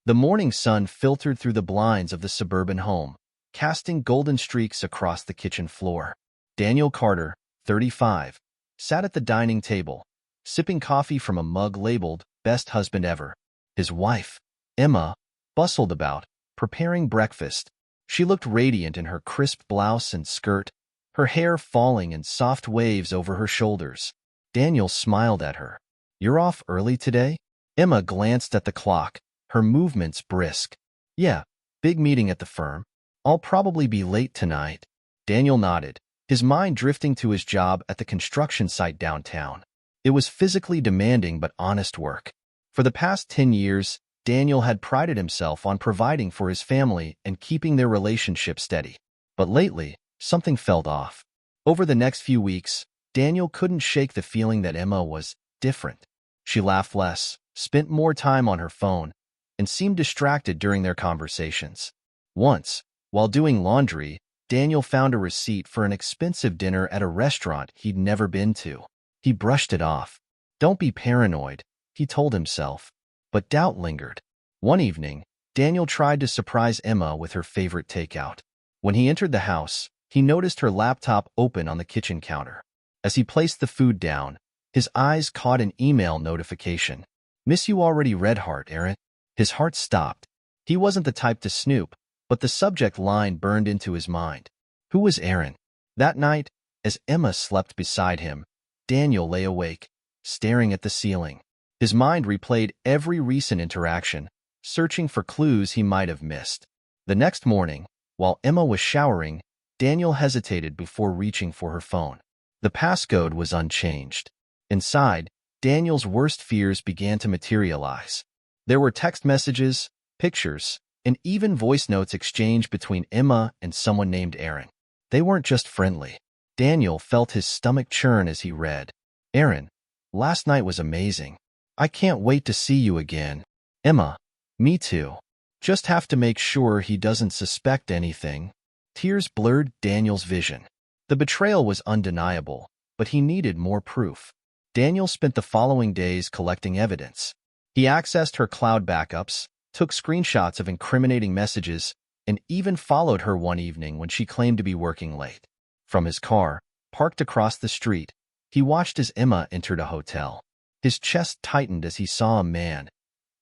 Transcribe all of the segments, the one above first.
The morning sun filtered through the blinds of the suburban home, casting golden streaks across the kitchen floor. Daniel Carter, 35, sat at the dining table, sipping coffee from a mug labeled Best Husband Ever. His wife, Emma, bustled about, preparing breakfast. She looked radiant in her crisp blouse and skirt, her hair falling in soft waves over her shoulders. Daniel smiled at her. "You're off early today?" Emma glanced at the clock, her movements brisk. "Yeah, big meeting at the firm. I'll probably be late tonight." Daniel nodded, his mind drifting to his job at the construction site downtown. It was physically demanding but honest work. For the past 10 years, Daniel had prided himself on providing for his family and keeping their relationship steady. But lately, something felt off. Over the next few weeks, Daniel couldn't shake the feeling that Emma was different. She laughed less, spent more time on her phone, and seemed distracted during their conversations. Once, while doing laundry, Daniel found a receipt for an expensive dinner at a restaurant he'd never been to. He brushed it off. "Don't be paranoid," he told himself. But doubt lingered. One evening, Daniel tried to surprise Emma with her favorite takeout. When he entered the house, he noticed her laptop open on the kitchen counter. As he placed the food down, his eyes caught an email notification. "Miss you already read heart, Aaron." His heart stopped. He wasn't the type to snoop, but the subject line burned into his mind. Who was Aaron? That night, as Emma slept beside him, Daniel lay awake, staring at the ceiling. His mind replayed every recent interaction, searching for clues he might have missed. The next morning, while Emma was showering, Daniel hesitated before reaching for her phone. The passcode was unchanged. Inside, Daniel's worst fears began to materialize. There were text messages, pictures, and even voice notes exchanged between Emma and someone named Aaron. They weren't just friendly. Daniel felt his stomach churn as he read. "Aaron, last night was amazing. I can't wait to see you again." Emma, "Me too. Just have to make sure he doesn't suspect anything." Tears blurred Daniel's vision. The betrayal was undeniable, but he needed more proof. Daniel spent the following days collecting evidence. He accessed her cloud backups, took screenshots of incriminating messages, and even followed her one evening when she claimed to be working late. From his car, parked across the street, he watched as Emma entered a hotel. His chest tightened as he saw a man,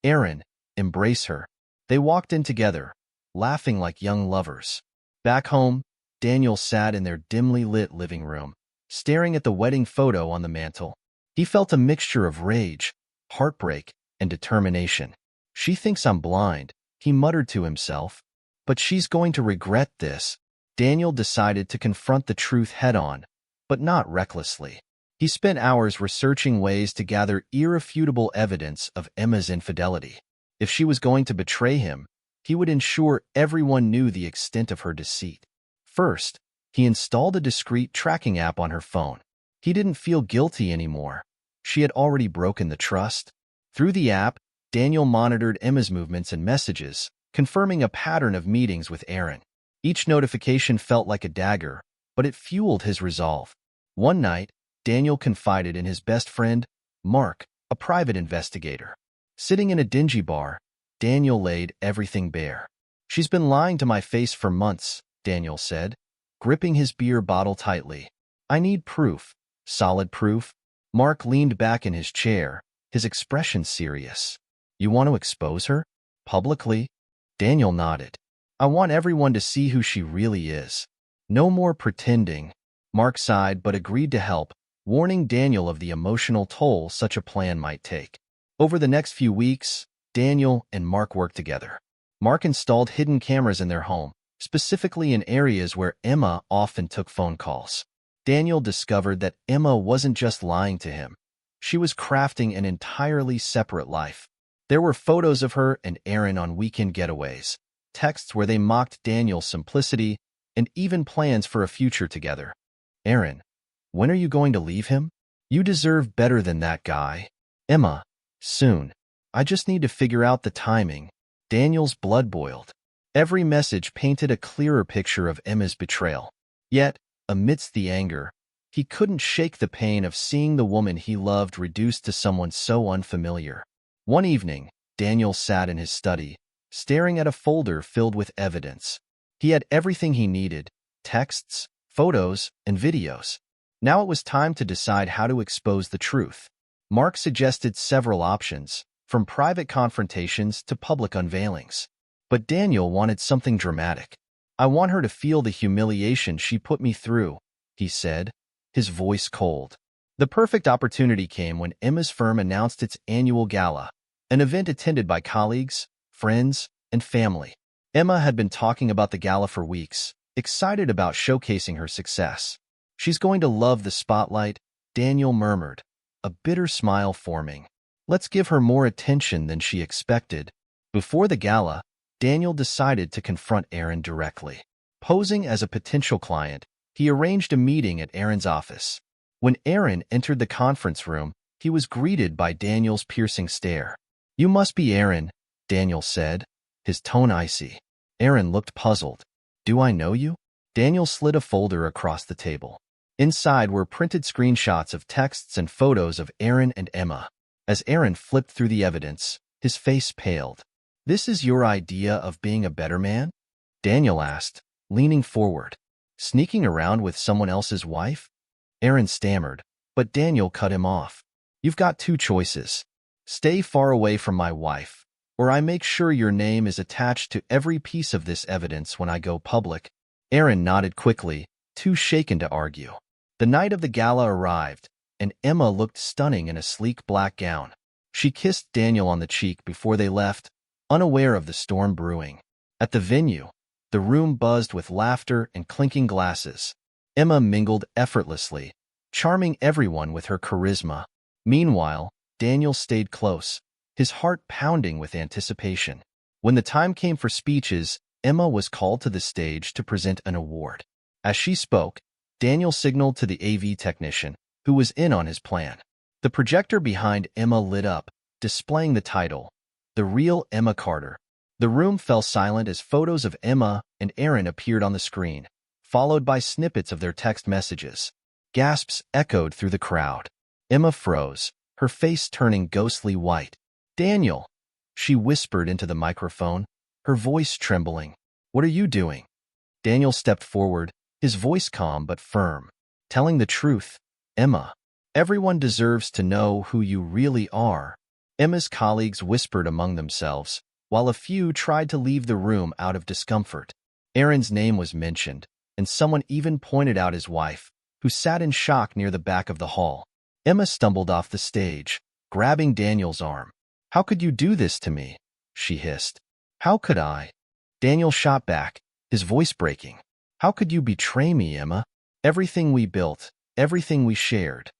Aaron, embrace her. They walked in together, laughing like young lovers. Back home, Daniel sat in their dimly lit living room, staring at the wedding photo on the mantel. He felt a mixture of rage, heartbreak, and determination. "She thinks I'm blind," he muttered to himself. "But she's going to regret this." Daniel decided to confront the truth head-on, but not recklessly. He spent hours researching ways to gather irrefutable evidence of Emma's infidelity. If she was going to betray him, he would ensure everyone knew the extent of her deceit. First, he installed a discreet tracking app on her phone. He didn't feel guilty anymore. She had already broken the trust. Through the app, Daniel monitored Emma's movements and messages, confirming a pattern of meetings with Aaron. Each notification felt like a dagger, but it fueled his resolve. One night, Daniel confided in his best friend, Mark, a private investigator. Sitting in a dingy bar, Daniel laid everything bare. "She's been lying to my face for months," Daniel said, gripping his beer bottle tightly. "I need proof, solid proof." Mark leaned back in his chair, his expression serious. "You want to expose her? Publicly?" Daniel nodded. "I want everyone to see who she really is. No more pretending." Mark sighed but agreed to help, warning Daniel of the emotional toll such a plan might take. Over the next few weeks, Daniel and Mark worked together. Mark installed hidden cameras in their home, specifically in areas where Emma often took phone calls. Daniel discovered that Emma wasn't just lying to him. She was crafting an entirely separate life. There were photos of her and Aaron on weekend getaways, texts where they mocked Daniel's simplicity, and even plans for a future together. "Aaron, when are you going to leave him? You deserve better than that guy." "Emma, soon. I just need to figure out the timing." Daniel's blood boiled. Every message painted a clearer picture of Emma's betrayal. Yet, amidst the anger, he couldn't shake the pain of seeing the woman he loved reduced to someone so unfamiliar. One evening, Daniel sat in his study, staring at a folder filled with evidence. He had everything he needed: texts, photos, and videos. Now it was time to decide how to expose the truth. Mark suggested several options, from private confrontations to public unveilings. But Daniel wanted something dramatic. "I want her to feel the humiliation she put me through," he said, his voice cold. The perfect opportunity came when Emma's firm announced its annual gala, an event attended by colleagues, friends, and family. Emma had been talking about the gala for weeks, excited about showcasing her success. "She's going to love the spotlight," Daniel murmured, a bitter smile forming. "Let's give her more attention than she expected." Before the gala, Daniel decided to confront Aaron directly. Posing as a potential client, he arranged a meeting at Aaron's office. When Aaron entered the conference room, he was greeted by Daniel's piercing stare. "You must be Aaron," Daniel said, his tone icy. Aaron looked puzzled. "Do I know you?" Daniel slid a folder across the table. Inside were printed screenshots of texts and photos of Aaron and Emma. As Aaron flipped through the evidence, his face paled. "This is your idea of being a better man?" Daniel asked, leaning forward. "Sneaking around with someone else's wife?" Aaron stammered, but Daniel cut him off. "You've got two choices. Stay far away from my wife, or I make sure your name is attached to every piece of this evidence when I go public." Aaron nodded quickly, too shaken to argue. The night of the gala arrived, and Emma looked stunning in a sleek black gown. She kissed Daniel on the cheek before they left, unaware of the storm brewing. At the venue, the room buzzed with laughter and clinking glasses. Emma mingled effortlessly, charming everyone with her charisma. Meanwhile, Daniel stayed close, his heart pounding with anticipation. When the time came for speeches, Emma was called to the stage to present an award. As she spoke, Daniel signaled to the AV technician, who was in on his plan. The projector behind Emma lit up, displaying the title, "The Real Emma Carter." The room fell silent as photos of Emma and Aaron appeared on the screen, followed by snippets of their text messages. Gasps echoed through the crowd. Emma froze, her face turning ghostly white. "Daniel," she whispered into the microphone, her voice trembling. "What are you doing?" Daniel stepped forward, his voice calm but firm. "Telling the truth, Emma. Everyone deserves to know who you really are." Emma's colleagues whispered among themselves, while a few tried to leave the room out of discomfort. Aaron's name was mentioned, and someone even pointed out his wife, who sat in shock near the back of the hall. Emma stumbled off the stage, grabbing Daniel's arm. "How could you do this to me?" she hissed. "How could I?" Daniel shot back, his voice breaking. "How could you betray me, Emma? Everything we built, everything we shared.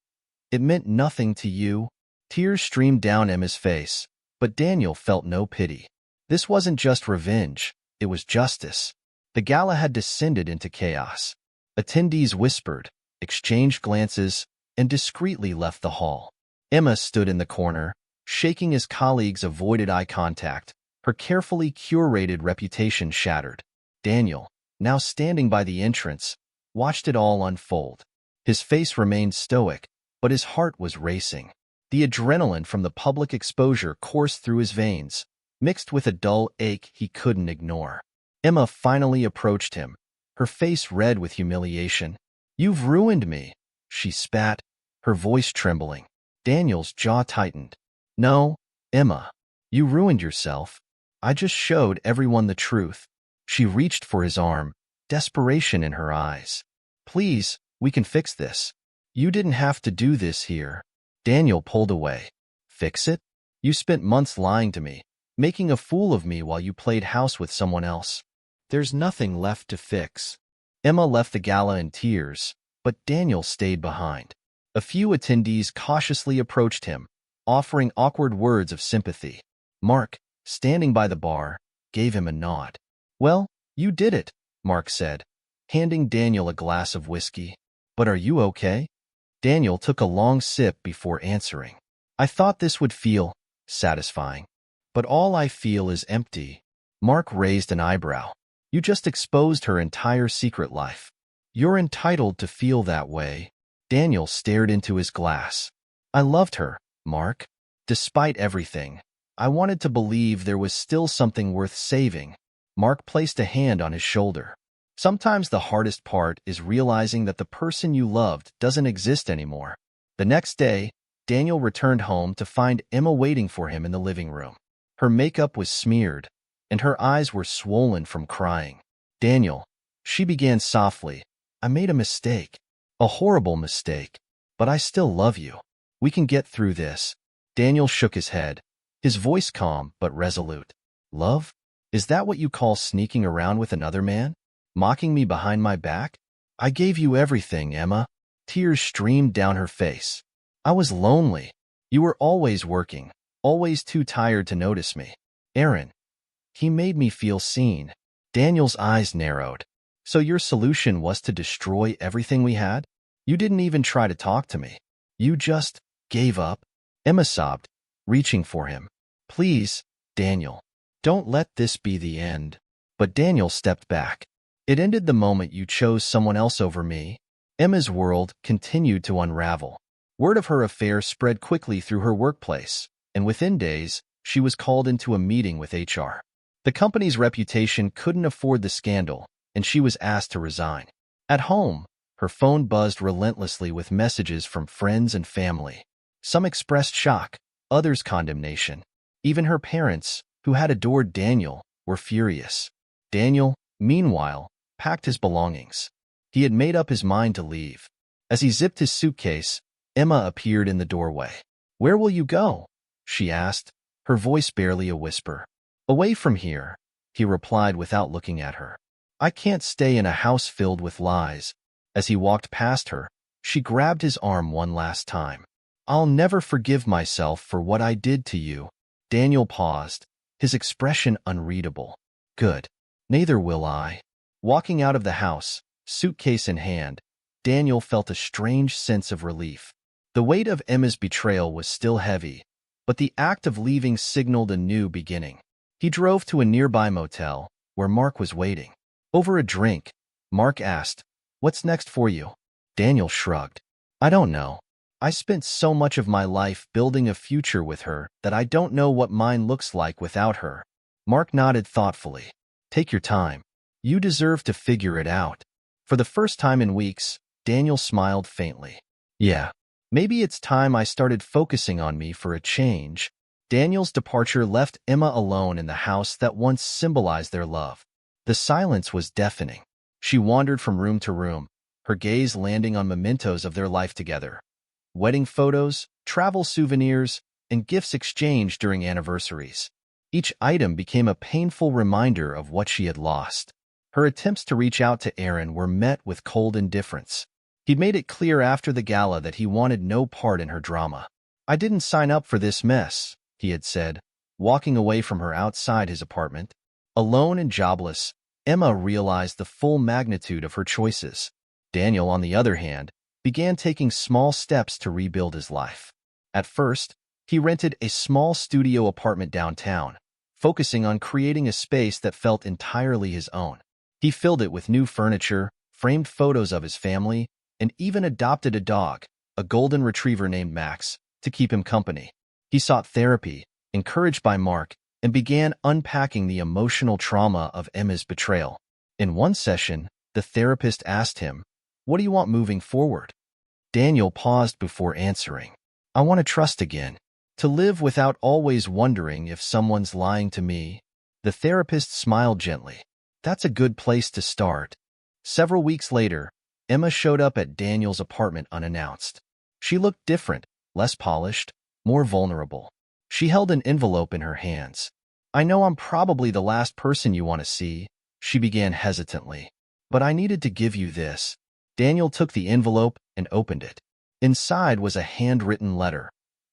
It meant nothing to you." Tears streamed down Emma's face, but Daniel felt no pity. This wasn't just revenge, it was justice. The gala had descended into chaos. Attendees whispered, exchanged glances, and discreetly left the hall. Emma stood in the corner, shaking as colleagues avoided eye contact, her carefully curated reputation shattered. Daniel, now standing by the entrance, watched it all unfold. His face remained stoic, but his heart was racing. The adrenaline from the public exposure coursed through his veins, mixed with a dull ache he couldn't ignore. Emma finally approached him, her face red with humiliation. "You've ruined me," she spat, her voice trembling. Daniel's jaw tightened. "No, Emma, you ruined yourself. I just showed everyone the truth." She reached for his arm, desperation in her eyes. "Please, we can fix this. You didn't have to do this here." Daniel pulled away. "Fix it? You spent months lying to me, making a fool of me while you played house with someone else. There's nothing left to fix." Emma left the gala in tears, but Daniel stayed behind. A few attendees cautiously approached him, offering awkward words of sympathy. Mark, standing by the bar, gave him a nod. "Well, you did it," Mark said, handing Daniel a glass of whiskey. "But are you okay?" Daniel took a long sip before answering. "I thought this would feel satisfying, but all I feel is empty." Mark raised an eyebrow. "You just exposed her entire secret life. You're entitled to feel that way." Daniel stared into his glass. "I loved her, Mark. Despite everything, I wanted to believe there was still something worth saving. Mark placed a hand on his shoulder. Sometimes the hardest part is realizing that the person you loved doesn't exist anymore. The next day, Daniel returned home to find Emma waiting for him in the living room. Her makeup was smeared, and her eyes were swollen from crying. "Daniel," she began softly, "I made a mistake. A horrible mistake. But I still love you. We can get through this." Daniel shook his head, his voice calm but resolute. "Love? Is that what you call sneaking around with another man? Mocking me behind my back? I gave you everything, Emma." Tears streamed down her face. "I was lonely. You were always working, always too tired to notice me. Aaron, he made me feel seen." Daniel's eyes narrowed. "So your solution was to destroy everything we had? You didn't even try to talk to me. You just gave up?" Emma sobbed, reaching for him. "Please, Daniel, don't let this be the end." But Daniel stepped back. "It ended the moment you chose someone else over me." Emma's world continued to unravel. Word of her affair spread quickly through her workplace, and within days, she was called into a meeting with HR. The company's reputation couldn't afford the scandal, and she was asked to resign. At home, her phone buzzed relentlessly with messages from friends and family. Some expressed shock, others condemnation. Even her parents, who had adored Daniel, were furious. Daniel, meanwhile, packed his belongings. He had made up his mind to leave. As he zipped his suitcase, Emma appeared in the doorway. "Where will you go?" she asked, her voice barely a whisper. "Away from here," he replied without looking at her. "I can't stay in a house filled with lies." As he walked past her, she grabbed his arm one last time. "I'll never forgive myself for what I did to you." Daniel paused, his expression unreadable. "Good. Neither will I." Walking out of the house, suitcase in hand, Daniel felt a strange sense of relief. The weight of Emma's betrayal was still heavy, but the act of leaving signaled a new beginning. He drove to a nearby motel, where Mark was waiting. Over a drink, Mark asked, "What's next for you?" Daniel shrugged. "I don't know. I spent so much of my life building a future with her that I don't know what mine looks like without her." Mark nodded thoughtfully. "Take your time. You deserve to figure it out." For the first time in weeks, Daniel smiled faintly. "Yeah, maybe it's time I started focusing on me for a change." Daniel's departure left Emma alone in the house that once symbolized their love. The silence was deafening. She wandered from room to room, her gaze landing on mementos of their life together. Wedding photos, travel souvenirs, and gifts exchanged during anniversaries. Each item became a painful reminder of what she had lost. Her attempts to reach out to Aaron were met with cold indifference. He'd made it clear after the gala that he wanted no part in her drama. "I didn't sign up for this mess," he had said, walking away from her outside his apartment. Alone and jobless, Emma realized the full magnitude of her choices. Daniel, on the other hand, began taking small steps to rebuild his life. At first, he rented a small studio apartment downtown, focusing on creating a space that felt entirely his own. He filled it with new furniture, framed photos of his family, and even adopted a dog, a golden retriever named Max, to keep him company. He sought therapy, encouraged by Mark, and began unpacking the emotional trauma of Emma's betrayal. In one session, the therapist asked him, "What do you want moving forward?" Daniel paused before answering. "I want to trust again. To live without always wondering if someone's lying to me." The therapist smiled gently. "That's a good place to start." Several weeks later, Emma showed up at Daniel's apartment unannounced. She looked different, less polished, more vulnerable. She held an envelope in her hands. "I know I'm probably the last person you want to see," she began hesitantly, "but I needed to give you this." Daniel took the envelope and opened it. Inside was a handwritten letter,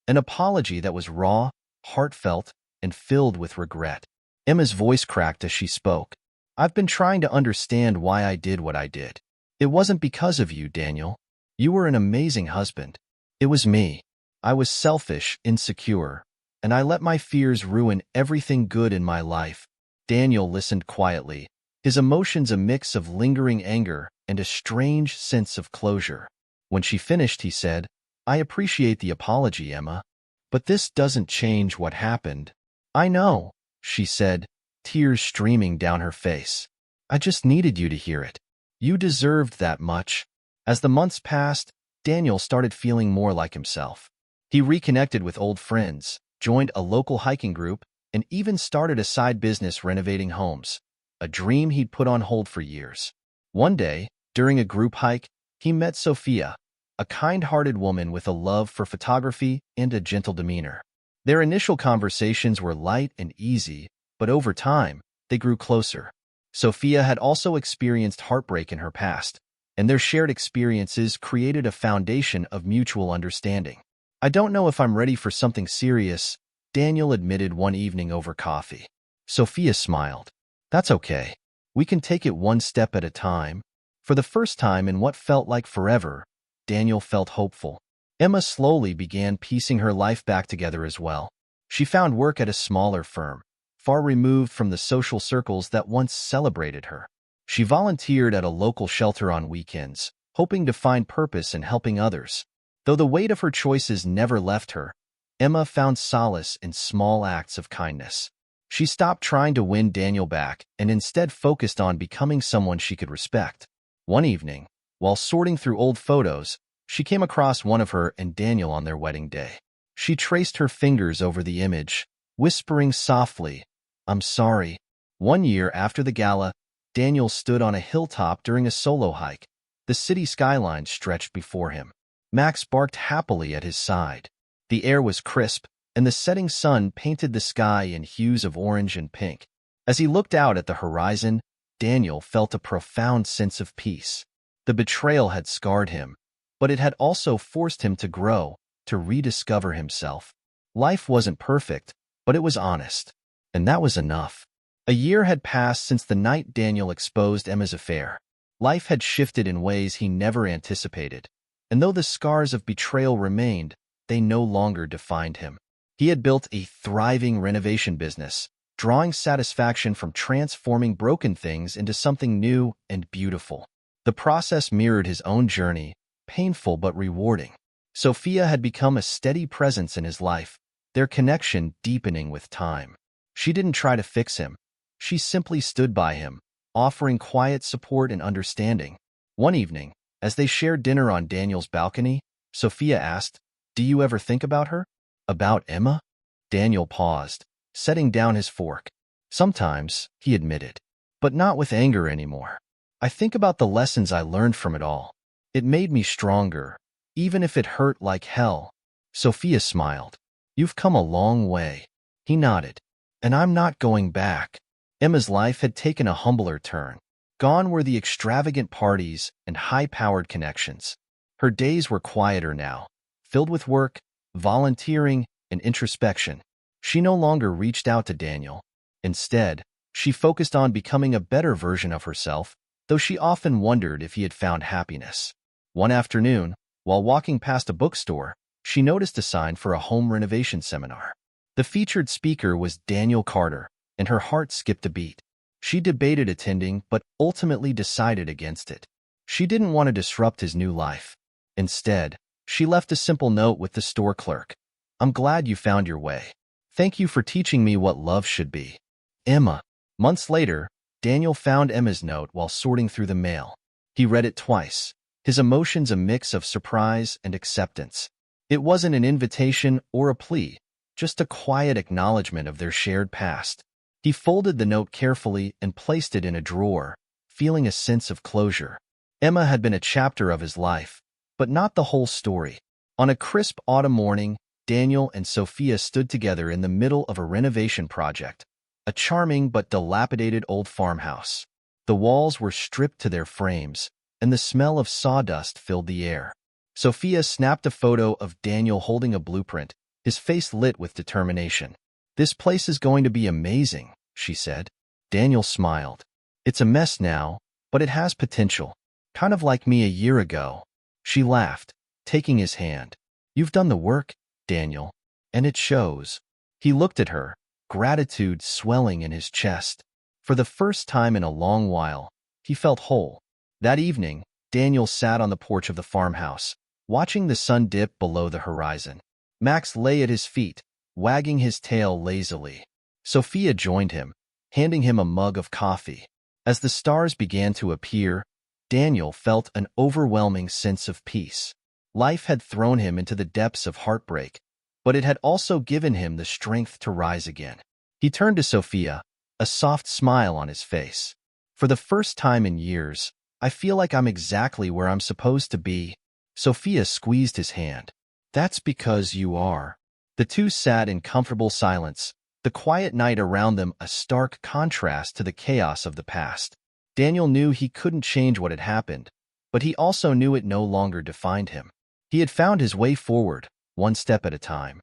an apology that was raw, heartfelt, and filled with regret. Emma's voice cracked as she spoke. "I've been trying to understand why I did what I did. It wasn't because of you, Daniel. You were an amazing husband. It was me. I was selfish, insecure, and I let my fears ruin everything good in my life." Daniel listened quietly, his emotions a mix of lingering anger and a strange sense of closure. When she finished, he said, "I appreciate the apology, Emma, but this doesn't change what happened." I know, she said, tears streaming down her face. I just needed you to hear it. You deserved that much. As the months passed, Daniel started feeling more like himself. He reconnected with old friends, joined a local hiking group, and even started a side business renovating homes, a dream he'd put on hold for years. One day, during a group hike, he met Sophia, a kind-hearted woman with a love for photography and a gentle demeanor. Their initial conversations were light and easy, but over time, they grew closer. Sophia had also experienced heartbreak in her past, and their shared experiences created a foundation of mutual understanding. I don't know if I'm ready for something serious, Daniel admitted one evening over coffee. Sophia smiled. That's okay. We can take it one step at a time. For the first time in what felt like forever, Daniel felt hopeful. Emma slowly began piecing her life back together as well. She found work at a smaller firm, far removed from the social circles that once celebrated her. She volunteered at a local shelter on weekends, hoping to find purpose in helping others. Though the weight of her choices never left her, Emma found solace in small acts of kindness. She stopped trying to win Daniel back and instead focused on becoming someone she could respect. One evening, while sorting through old photos, she came across one of her and Daniel on their wedding day. She traced her fingers over the image, whispering softly, "I'm sorry." 1 year after the gala, Daniel stood on a hilltop during a solo hike. The city skyline stretched before him. Max barked happily at his side. The air was crisp, and the setting sun painted the sky in hues of orange and pink. As he looked out at the horizon, Daniel felt a profound sense of peace. The betrayal had scarred him, but it had also forced him to grow, to rediscover himself. Life wasn't perfect, but it was honest, and that was enough. A year had passed since the night Daniel exposed Emma's affair. Life had shifted in ways he never anticipated, and though the scars of betrayal remained, they no longer defined him. He had built a thriving renovation business, drawing satisfaction from transforming broken things into something new and beautiful. The process mirrored his own journey, painful but rewarding. Sophia had become a steady presence in his life, their connection deepening with time. She didn't try to fix him. She simply stood by him, offering quiet support and understanding. One evening, as they shared dinner on Daniel's balcony, Sophia asked, "Do you ever think about her?" "About Emma?" Daniel paused, setting down his fork. "Sometimes," he admitted, "but not with anger anymore. I think about the lessons I learned from it all. It made me stronger, even if it hurt like hell." Sophia smiled. "You've come a long way." He nodded. "And I'm not going back." Emma's life had taken a humbler turn. Gone were the extravagant parties and high-powered connections. Her days were quieter now, filled with work, volunteering, and introspection. She no longer reached out to Daniel. Instead, she focused on becoming a better version of herself, though she often wondered if he had found happiness. One afternoon, while walking past a bookstore, she noticed a sign for a home renovation seminar. The featured speaker was Daniel Carter, and her heart skipped a beat. She debated attending, but ultimately decided against it. She didn't want to disrupt his new life. Instead, she left a simple note with the store clerk. "I'm glad you found your way. Thank you for teaching me what love should be. Emma." Months later, Daniel found Emma's note while sorting through the mail. He read it twice, his emotions a mix of surprise and acceptance. It wasn't an invitation or a plea, just a quiet acknowledgement of their shared past. He folded the note carefully and placed it in a drawer, feeling a sense of closure. Emma had been a chapter of his life, but not the whole story. On a crisp autumn morning, Daniel and Sophia stood together in the middle of a renovation project, a charming but dilapidated old farmhouse. The walls were stripped to their frames, and the smell of sawdust filled the air. Sophia snapped a photo of Daniel holding a blueprint, his face lit with determination. "This place is going to be amazing," she said. Daniel smiled. "It's a mess now, but it has potential. Kind of like me a year ago." She laughed, taking his hand. "You've done the work, Daniel, and it shows." He looked at her, gratitude swelling in his chest. For the first time in a long while, he felt whole. That evening, Daniel sat on the porch of the farmhouse, watching the sun dip below the horizon. Max lay at his feet, wagging his tail lazily. Sophia joined him, handing him a mug of coffee. As the stars began to appear, Daniel felt an overwhelming sense of peace. Life had thrown him into the depths of heartbreak, but it had also given him the strength to rise again. He turned to Sophia, a soft smile on his face. For the first time in years, I feel like I'm exactly where I'm supposed to be. Sophia squeezed his hand. That's because you are. The two sat in comfortable silence, the quiet night around them a stark contrast to the chaos of the past. Daniel knew he couldn't change what had happened, but he also knew it no longer defined him. He had found his way forward, one step at a time.